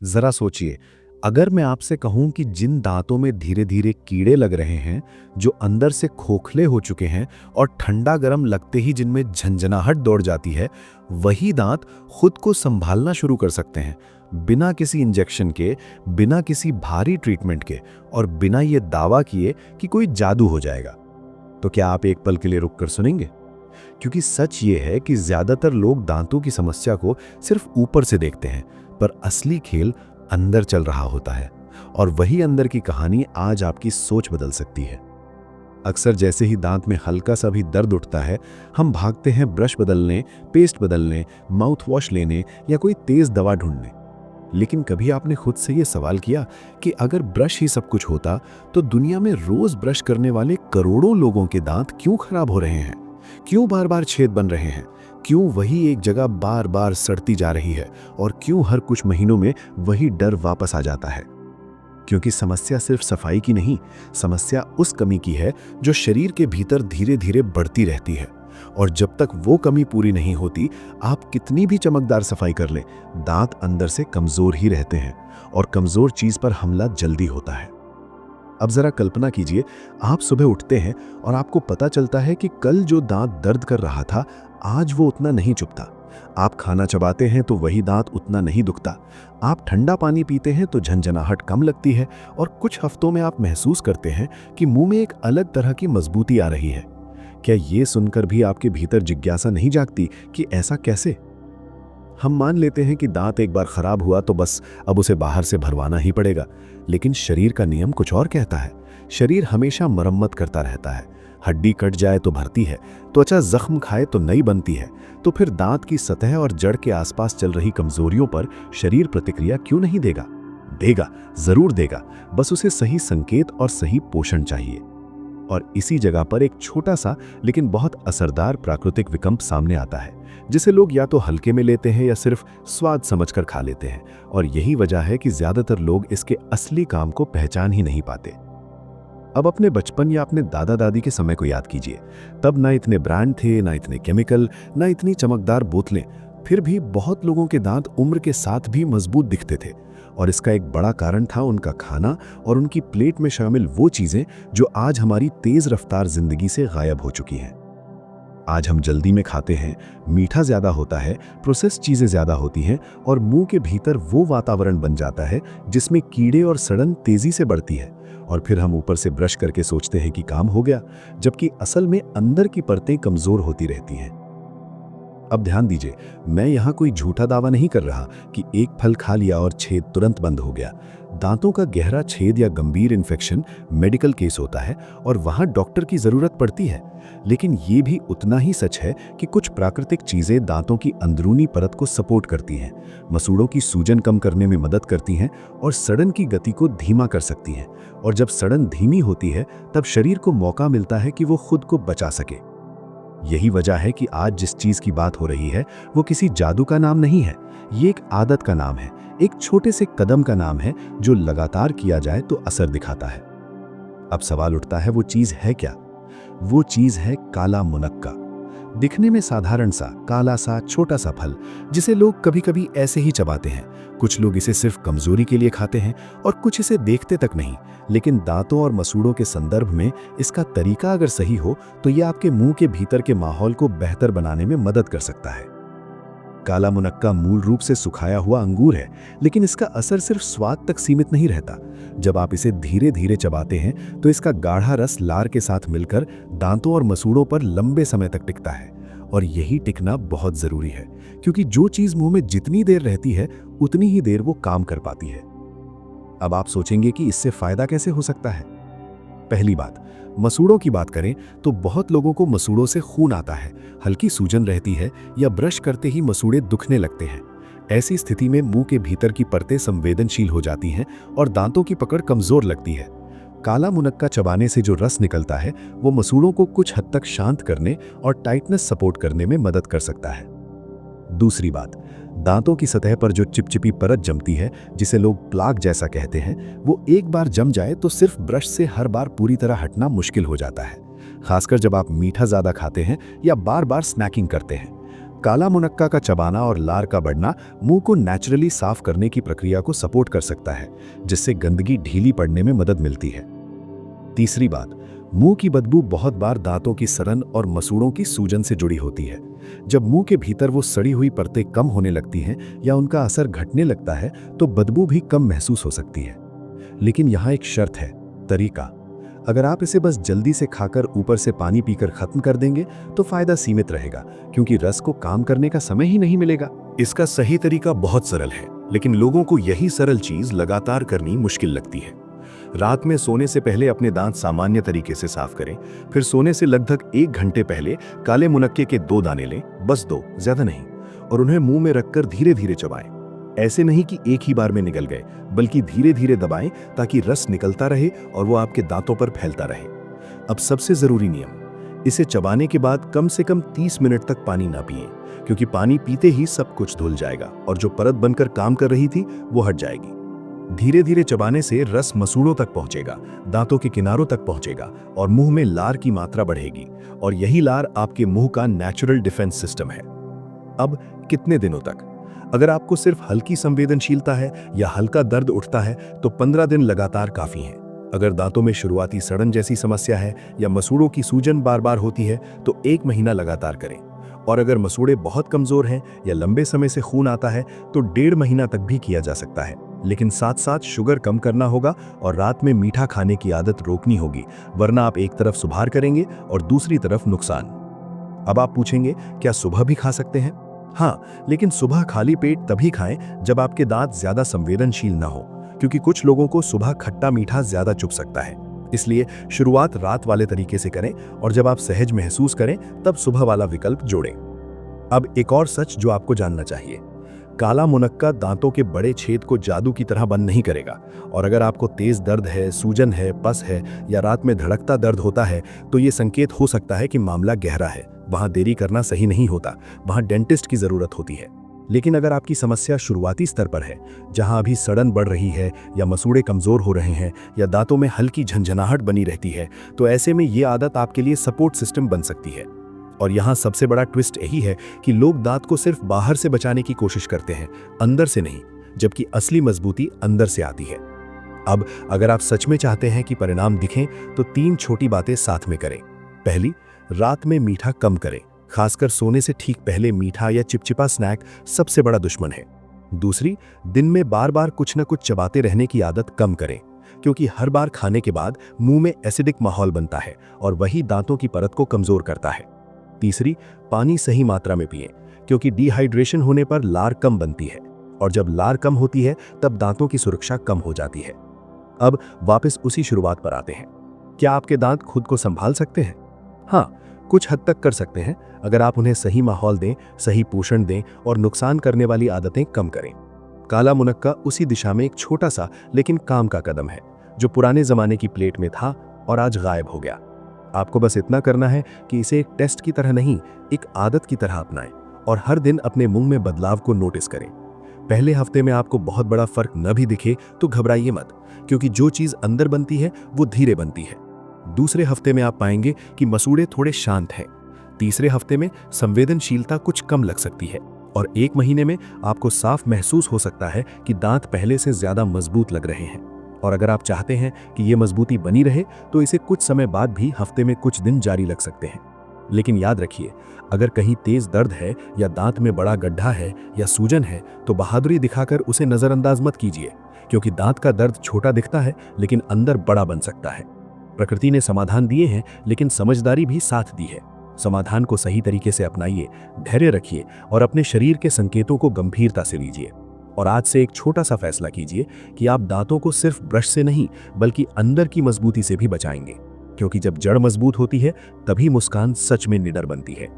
जरा सोचिए, अगर मैं आपसे कहूं कि जिन दांतों में धीरे धीरे कीड़े लग रहे हैं, जो अंदर से खोखले हो चुके हैं और ठंडा गरम लगते ही जिनमें झंझनाहट दौड़ जाती है, वही दांत खुद को संभालना शुरू कर सकते हैं, बिना किसी इंजेक्शन के, बिना किसी भारी ट्रीटमेंट के, और बिना ये दावा किए कि कोई जादू हो जाएगा। तो क्या आप एक पल के लिए रुक कर सुनेंगे? क्योंकि सच ये है कि ज्यादातर लोग दांतों की समस्या को सिर्फ ऊपर से देखते हैं, पर असली खेल अंदर चल रहा होता है। और वही अंदर की कहानी आज आपकी सोच बदल सकती है। अक्सर जैसे ही दांत में हल्का सा भी दर्द उठता है, हम भागते हैं ब्रश बदलने, पेस्ट बदलने, माउथ वॉश लेने या कोई तेज दवा ढूंढने। लेकिन कभी आपने खुद से ये सवाल किया कि अगर ब्रश ही सब कुछ होता, तो दुनिया में रोज ब्रश करने वाले करोड़ों लोगों के दांत क्यों खराब हो रहे हैं? क्यों बार बार छेद बन रहे हैं? क्यों वही एक जगह बार बार सड़ती जा रही है? और क्यों हर कुछ महीनों में वही डर वापस आ जाता है? क्योंकि समस्या सिर्फ सफाई की नहीं, समस्या उस कमी की है जो शरीर के भीतर धीरे धीरे बढ़ती रहती है। और जब तक वो कमी पूरी नहीं होती, आप कितनी भी चमकदार सफाई कर लें, दांत अंदर से कमजोर ही रहते हैं, और कमजोर चीज पर हमला जल्दी होता है। अब जरा कल्पना कीजिए, आप सुबह उठते हैं और आपको पता चलता है कि कल जो दांत दर्द कर रहा था, आज वो उतना नहीं चुभता। आप खाना चबाते हैं तो वही दांत उतना नहीं दुखता। आप ठंडा पानी पीते हैं तो झंझनाहट कम लगती है, और कुछ हफ्तों में आप महसूस करते हैं कि मुंह में एक अलग तरह की मजबूती आ रही है। क्या ये सुनकर भी आपके भीतर जिज्ञासा नहीं जागती कि ऐसा कैसे? हम मान लेते हैं कि दांत एक बार खराब हुआ तो बस अब उसे बाहर से भरवाना ही पड़ेगा, लेकिन शरीर का नियम कुछ और कहता है। शरीर हमेशा मरम्मत करता रहता है। हड्डी कट जाए तो भरती है, त्वचा जख्म खाए तो नई बनती है। तो फिर दांत की सतह और जड़ के आसपास चल रही कमजोरियों पर शरीर प्रतिक्रिया क्यों नहीं देगा? देगा, जरूर देगा, बस उसे सही संकेत और सही पोषण चाहिए। और इसी जगह पर एक छोटा सा लेकिन बहुत असरदार प्राकृतिक विकल्प सामने आता है, जिसे लोग या तो हल्के में लेते हैं या सिर्फ स्वाद समझकर खा लेते हैं। और यही वजह है कि ज्यादातर लोग इसके असली काम को पहचान ही नहीं पाते। अब अपने बचपन या अपने दादा दादी के समय को याद कीजिए। तब ना इतने ब्रांड थे, ना इतने केमिकल, ना इतनी चमकदार बोतलें। फिर भी बहुत लोगों के दांत उम्र के साथ भी मजबूत दिखते थे। और इसका एक बड़ा कारण था उनका खाना और उनकी प्लेट में शामिल वो चीजें जो आज हमारी तेज रफ्तार जिंदगी से गायब हो चुकी हैं। आज हम जल्दी में खाते हैं, मीठा ज्यादा होता है, प्रोसेस चीजें ज्यादा होती हैं, और मुंह के भीतर वो वातावरण बन जाता है जिसमें कीड़े और सड़न तेजी से बढ़ती है। और फिर हम ऊपर से ब्रश करके सोचते हैं कि काम हो गया, जबकि असल में अंदर की परतें कमजोर होती रहती हैं। अब ध्यान दीजिए, मैं यहाँ कोई झूठा दावा नहीं कर रहा कि एक फल खा लिया और छेद तुरंत बंद हो गया। दांतों का गहरा छेद या गंभीर इन्फेक्शन मेडिकल केस होता है और वहाँ डॉक्टर की जरूरत पड़ती है। लेकिन ये भी उतना ही सच है कि कुछ प्राकृतिक चीजें दांतों की अंदरूनी परत को सपोर्ट करती हैं, मसूड़ों की सूजन कम करने में मदद करती हैं और सड़न की गति को धीमा कर सकती हैं। और जब सड़न धीमी होती है, तब शरीर को मौका मिलता है कि वो खुद को बचा सके। यही वजह है कि आज जिस चीज की बात हो रही है वो किसी जादू का नाम नहीं है, ये एक आदत का नाम है, एक छोटे से कदम का नाम है जो लगातार किया जाए तो असर दिखाता है। अब सवाल उठता है, वो चीज है क्या? वो चीज है काला मुनक्का। दिखने में साधारण सा काला सा छोटा सा फल, जिसे लोग कभी कभी ऐसे ही चबाते हैं। कुछ लोग इसे सिर्फ कमजोरी के लिए खाते हैं और कुछ इसे देखते तक नहीं। लेकिन दांतों और मसूड़ों के संदर्भ में इसका तरीका अगर सही हो तो यह आपके मुंह के भीतर के माहौल को बेहतर बनाने में मदद कर सकता है। काला मुनक्का मूल रूप से सुखाया हुआ अंगूर है, लेकिन इसका असर सिर्फ स्वाद तक सीमित नहीं रहता। जब आप इसे धीरे धीरे चबाते हैं तो इसका गाढ़ा रस लार के साथ मिलकर दांतों और मसूड़ों पर लंबे समय तक टिकता है। और यही टिकना बहुत जरूरी है, क्योंकि जो चीज मुंह में जितनी देर रहती है उतनी ही देर वो काम कर पाती है। अब आप सोचेंगे कि इससे फायदा कैसे हो सकता है। पहली बात, मसूड़ों की बात करें तो बहुत लोगों को मसूड़ों से खून आता है, हल्की सूजन रहती है या ब्रश करते ही मसूड़े दुखने लगते हैं। ऐसी स्थिति में मुंह के भीतर की परतें संवेदनशील हो जाती हैं और दांतों की पकड़ कमजोर लगती है। काला मुनक्का चबाने से जो रस निकलता है वो मसूड़ों को कुछ हद तक शांत करने और टाइटनेस सपोर्ट करने में मदद कर सकता है। दूसरी बात, दांतों की सतह पर जो चिपचिपी परत जमती है, जिसे लोग प्लाक जैसा कहते हैं, वो एक बार जम जाए तो सिर्फ ब्रश से हर बार पूरी तरह हटना मुश्किल हो जाता है, खासकर जब आप मीठा ज्यादा खाते हैं या बार बार स्नैकिंग करते हैं। काला मुनक्का का चबाना और लार का बढ़ना मुंह को नेचुरली साफ करने की प्रक्रिया को सपोर्ट कर सकता है, जिससे गंदगी ढीली पड़ने में मदद मिलती है। तीसरी बात, मुंह की बदबू बहुत बार दांतों की सड़न और मसूड़ों की सूजन से जुड़ी होती है। जब मुंह के भीतर वो सड़ी हुई परतें कम होने लगती हैं या उनका असर घटने लगता है तो बदबू भी कम महसूस हो सकती है। लेकिन यहाँ एक शर्त है, तरीका। अगर आप इसे बस जल्दी से खाकर ऊपर से पानी पीकर खत्म कर देंगे तो फायदा सीमित रहेगा, क्योंकि रस को काम करने का समय ही नहीं मिलेगा। इसका सही तरीका बहुत सरल है, लेकिन लोगों को यही सरल चीज लगातार करनी मुश्किल लगती है। रात में सोने से पहले अपने दांत सामान्य तरीके से साफ करें। फिर सोने से लगभग 1 घंटे पहले काले मुनक्के के 2 दाने लें, बस 2, ज्यादा नहीं, और उन्हें मुंह में रखकर धीरे धीरे चबाएं। ऐसे नहीं कि एक ही बार में निकल गए, बल्कि धीरे धीरे दबाएं ताकि रस निकलता रहे और वो आपके दांतों पर फैलता रहे। अब सबसे जरूरी नियम, इसे चबाने के बाद कम से कम 30 मिनट तक पानी ना पिएं, क्योंकि पानी पीते ही सब कुछ धुल जाएगा और जो परत बनकर काम कर रही थी वो हट जाएगी। धीरे धीरे चबाने से रस मसूड़ों तक पहुंचेगा, दांतों के किनारों तक पहुंचेगा और मुंह में लार की मात्रा बढ़ेगी, और यही लार आपके मुंह का नेचुरल डिफेंस सिस्टम है। अब कितने दिनों तक? अगर आपको सिर्फ हल्की संवेदनशीलता है या हल्का दर्द उठता है तो 15 दिन लगातार काफी हैं। अगर दांतों में शुरुआती सड़न जैसी समस्या है या मसूड़ों की सूजन बार बार होती है तो 1 महीना लगातार करें। और अगर मसूड़े बहुत कमजोर हैं या लंबे समय से खून आता है तो 1.5 महीना तक भी किया जा सकता है। लेकिन साथ साथ शुगर कम करना होगा और रात में मीठा खाने की आदत रोकनी होगी, वरना आप एक तरफ सुधार करेंगे और दूसरी तरफ नुकसान। अब आप पूछेंगे, क्या सुबह भी खा सकते हैं? हाँ, लेकिन सुबह खाली पेट तभी खाएं जब आपके दांत ज्यादा संवेदनशील ना हो, क्योंकि कुछ लोगों को सुबह खट्टा मीठा ज्यादा चुभ सकता है। इसलिए शुरुआत रात वाले तरीके से करें और जब आप सहज महसूस करें तब सुबह वाला विकल्प जोड़ें। अब एक और सच जो आपको जानना चाहिए, काला मुनक्का दांतों के बड़े छेद को जादू की तरह बंद नहीं करेगा, और अगर आपको तेज दर्द है, सूजन है, पस है या रात में धड़कता दर्द होता है तो ये संकेत हो सकता है कि मामला गहरा है। वहां देरी करना सही नहीं होता, वहां डेंटिस्ट की जरूरत होती है। लेकिन अगर आपकी समस्या शुरुआती स्तर पर है, जहां अभी सड़न बढ़ रही है या मसूड़े कमजोर हो रहे हैं या दांतों में हल्की झंझनाहट बनी रहती है, तो ऐसे में ये आदत आपके लिए सपोर्ट सिस्टम बन सकती है। और यहाँ सबसे बड़ा ट्विस्ट यही है कि लोग दांत को सिर्फ बाहर से बचाने की कोशिश करते हैं, अंदर से नहीं, जबकि असली मजबूती अंदर से आती है। अब अगर आप सच में चाहते हैं कि परिणाम दिखें तो 3 छोटी बातें साथ में करें। पहली, रात में मीठा कम करें, खासकर सोने से ठीक पहले मीठा या चिपचिपा स्नैक सबसे बड़ा दुश्मन है। दूसरी, दिन में बार बार कुछ न कुछ चबाते रहने की आदत कम करें, क्योंकि हर बार खाने के बाद मुंह में एसिडिक माहौल बनता है और वही दांतों की परत को कमजोर करता है। तीसरी, पानी सही मात्रा में पिएं, क्योंकि डिहाइड्रेशन होने पर लार कम बनती है और जब लार कम होती है तब दांतों की सुरक्षा कम हो जाती है। अब वापस उसी शुरुआत पर आते हैं, क्या आपके दांत खुद को संभाल सकते हैं? हाँ, कुछ हद तक कर सकते हैं, अगर आप उन्हें सही माहौल दें, सही पोषण दें और नुकसान करने वाली आदतें कम करें। काला मुनक्का उसी दिशा में एक छोटा सा लेकिन काम का कदम है, जो पुराने जमाने की प्लेट में था और आज गायब हो गया। आपको बस इतना करना है कि इसे एक टेस्ट की तरह नहीं, एक आदत की तरह अपनाएं और हर दिन अपने मुंह में बदलाव को नोटिस करें। पहले हफ्ते में आपको बहुत बड़ा फर्क न भी दिखे तो घबराइए मत, क्योंकि जो चीज अंदर बनती है वो धीरे बनती है। दूसरे हफ्ते में आप पाएंगे कि मसूड़े थोड़े शांत हैं। तीसरे हफ्ते में संवेदनशीलता कुछ कम लग सकती है और 1 महीने में आपको साफ महसूस हो सकता है कि दांत पहले से ज्यादा मजबूत लग रहे हैं। और अगर आप चाहते हैं कि ये मजबूती बनी रहे तो इसे कुछ समय बाद भी हफ्ते में कुछ दिन जारी रख सकते हैं। लेकिन याद रखिए, अगर कहीं तेज दर्द है या दांत में बड़ा गड्ढा है या सूजन है तो बहादुरी दिखाकर उसे नजरअंदाज मत कीजिए, क्योंकि दांत का दर्द छोटा दिखता है लेकिन अंदर बड़ा बन सकता है। प्रकृति ने समाधान दिए हैं, लेकिन समझदारी भी साथ दी है। समाधान को सही तरीके से अपनाइए, धैर्य रखिए और अपने शरीर के संकेतों को गंभीरता से लीजिए। और आज से एक छोटा सा फैसला कीजिए कि आप दांतों को सिर्फ ब्रश से नहीं बल्कि अंदर की मजबूती से भी बचाएंगे, क्योंकि जब जड़ मजबूत होती है तभी मुस्कान सच में निडर बनती है।